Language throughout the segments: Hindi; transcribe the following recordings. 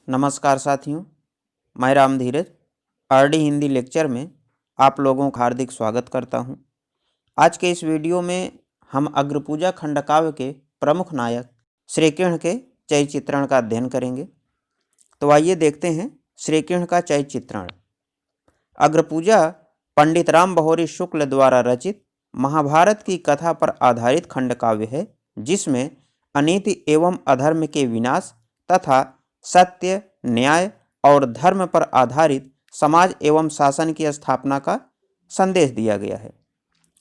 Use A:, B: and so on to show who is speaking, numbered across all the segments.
A: नमस्कार साथियों, मैं राम धीरज आरडी हिंदी लेक्चर में आप लोगों का हार्दिक स्वागत करता हूं। आज के इस वीडियो में हम अग्रपूजा खंडकाव्य के प्रमुख नायक श्री कृष्ण के चरित्र चित्रण का अध्ययन करेंगे। तो आइए देखते हैं श्री कृष्ण का चरित्र चित्रण। अग्रपूजा पंडित राम बहोरी शुक्ल द्वारा रचित महाभारत की कथा पर आधारित खंडकाव्य है, जिसमें अनीति एवं अधर्म के विनाश तथा सत्य, न्याय और धर्म पर आधारित समाज एवं शासन की स्थापना का संदेश दिया गया है।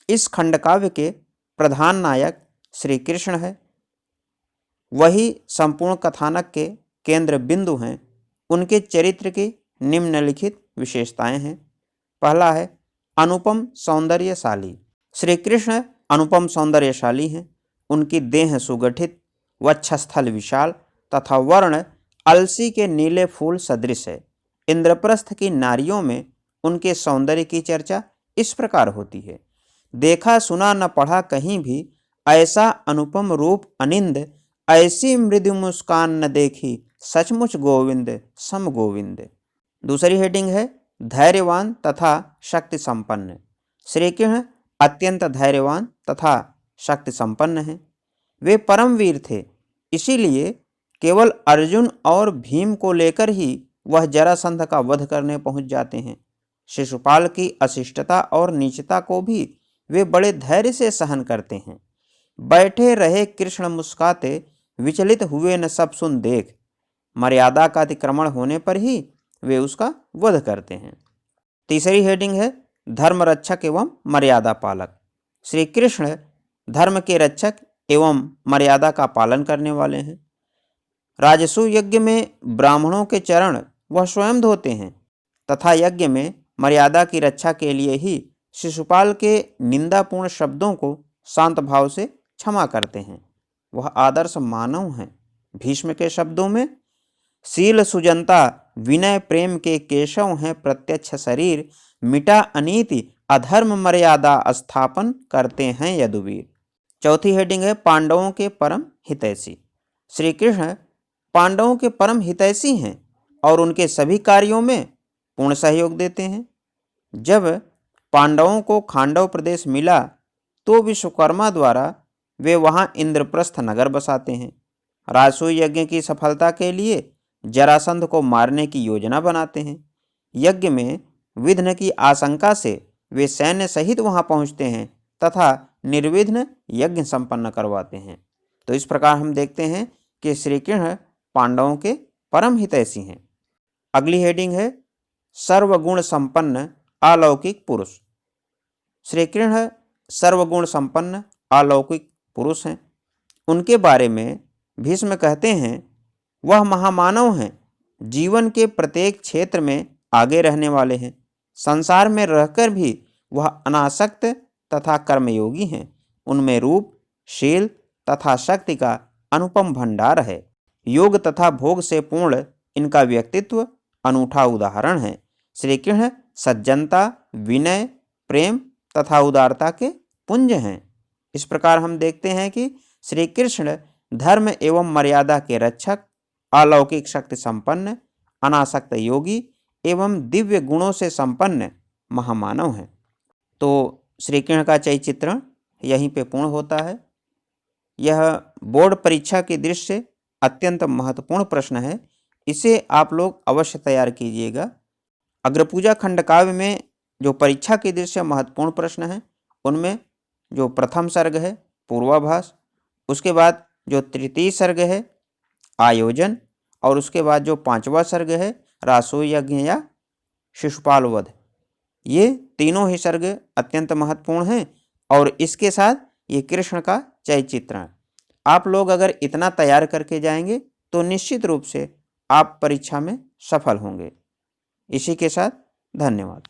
A: इस खंडकाव्य के प्रधान नायक श्री कृष्ण है। वही संपूर्ण कथानक के केंद्र बिंदु हैं। उनके चरित्र की निम्नलिखित विशेषताएं हैं। पहला है अनुपम सौंदर्यशाली। श्री कृष्ण अनुपम सौंदर्यशाली हैं। उनकी देह सुगठित, वक्षस्थल विशाल तथा वर्ण अलसी के नीले फूल सदृश है। इंद्रप्रस्थ की नारियों में उनके सौंदर्य की चर्चा इस प्रकार होती है। देखा सुना न पढ़ा कहीं भी, ऐसा अनुपम रूप अनिंद, ऐसी मृदु मुस्कान न देखी, सचमुच गोविंद सम गोविंद। दूसरी हेडिंग है धैर्यवान तथा शक्ति संपन्न। श्री कृष्ण अत्यंत धैर्यवान तथा शक्ति संपन्न हैं। वे परमवीर थे, इसीलिए केवल अर्जुन और भीम को लेकर ही वह जरासंध का वध करने पहुंच जाते हैं। शिशुपाल की अशिष्टता और नीचता को भी वे बड़े धैर्य से सहन करते हैं। बैठे रहे कृष्ण मुस्काते, विचलित हुए न सब सुन देख। मर्यादा का अतिक्रमण होने पर ही वे उसका वध करते हैं। तीसरी हेडिंग है धर्म रक्षक एवं मर्यादा पालक। श्री कृष्ण धर्म के रक्षक एवं मर्यादा का पालन करने वाले हैं। राजसूय यज्ञ में ब्राह्मणों के चरण वह स्वयं धोते हैं तथा यज्ञ में मर्यादा की रक्षा के लिए ही शिशुपाल के निंदापूर्ण शब्दों को शांत भाव से क्षमा करते हैं। वह आदर्श मानव हैं। भीष्म के शब्दों में शील सुजनता विनय प्रेम के केशव हैं प्रत्यक्ष शरीर, मिटा अनीति अधर्म मर्यादा स्थापन करते हैं यदुवीर। चौथी हेडिंग है पांडवों के परम हितैषी। श्री कृष्ण पांडवों के परम हितैषी हैं और उनके सभी कार्यों में पूर्ण सहयोग देते हैं। जब पांडवों को खांडव प्रदेश मिला तो विश्वकर्मा द्वारा वे वहां इंद्रप्रस्थ नगर बसाते हैं। राजसूय यज्ञ की सफलता के लिए जरासंध को मारने की योजना बनाते हैं। यज्ञ में विघ्न की आशंका से वे सैन्य सहित वहां पहुंचते हैं तथा निर्विघ्न यज्ञ संपन्न करवाते हैं। तो इस प्रकार हम देखते हैं कि श्री कृष्ण पांडवों के परम हितैषी हैं। अगली हेडिंग है सर्वगुण संपन्न अलौकिक पुरुष। श्री कृष्ण सर्वगुण संपन्न अलौकिक पुरुष हैं। उनके बारे में भीष्म कहते हैं वह महामानव हैं, जीवन के प्रत्येक क्षेत्र में आगे रहने वाले हैं। संसार में रहकर भी वह अनासक्त तथा कर्मयोगी हैं। उनमें रूप, शील तथा शक्ति का अनुपम भंडार है। योग तथा भोग से पूर्ण इनका व्यक्तित्व अनूठा उदाहरण है। श्री कृष्ण सज्जनता, विनय, प्रेम तथा उदारता के पुंज हैं। इस प्रकार हम देखते हैं कि श्री कृष्ण धर्म एवं मर्यादा के रक्षक, अलौकिक शक्ति संपन्न, अनासक्त योगी एवं दिव्य गुणों से संपन्न महामानव हैं। तो श्री कृष्ण का चरित्र चित्रण यहीं पे पूर्ण होता है। यह बोर्ड परीक्षा की दृष्टि से अत्यंत महत्वपूर्ण प्रश्न है। इसे आप लोग अवश्य तैयार कीजिएगा। अग्रपूजा खंडकाव्य में जो परीक्षा की दृष्टि से महत्वपूर्ण प्रश्न है, उनमें जो प्रथम सर्ग है पूर्वाभास, उसके बाद जो तृतीय सर्ग है आयोजन, और उसके बाद जो पांचवा सर्ग है राजसूय यज्ञ या शिशुपाल वध, ये तीनों ही सर्ग अत्यंत महत्वपूर्ण हैं। और इसके साथ ये कृष्ण का चरित्र चित्रण। आप लोग अगर इतना तैयार करके जाएंगे तो निश्चित रूप से आप परीक्षा में सफल होंगे। इसी के साथ धन्यवाद।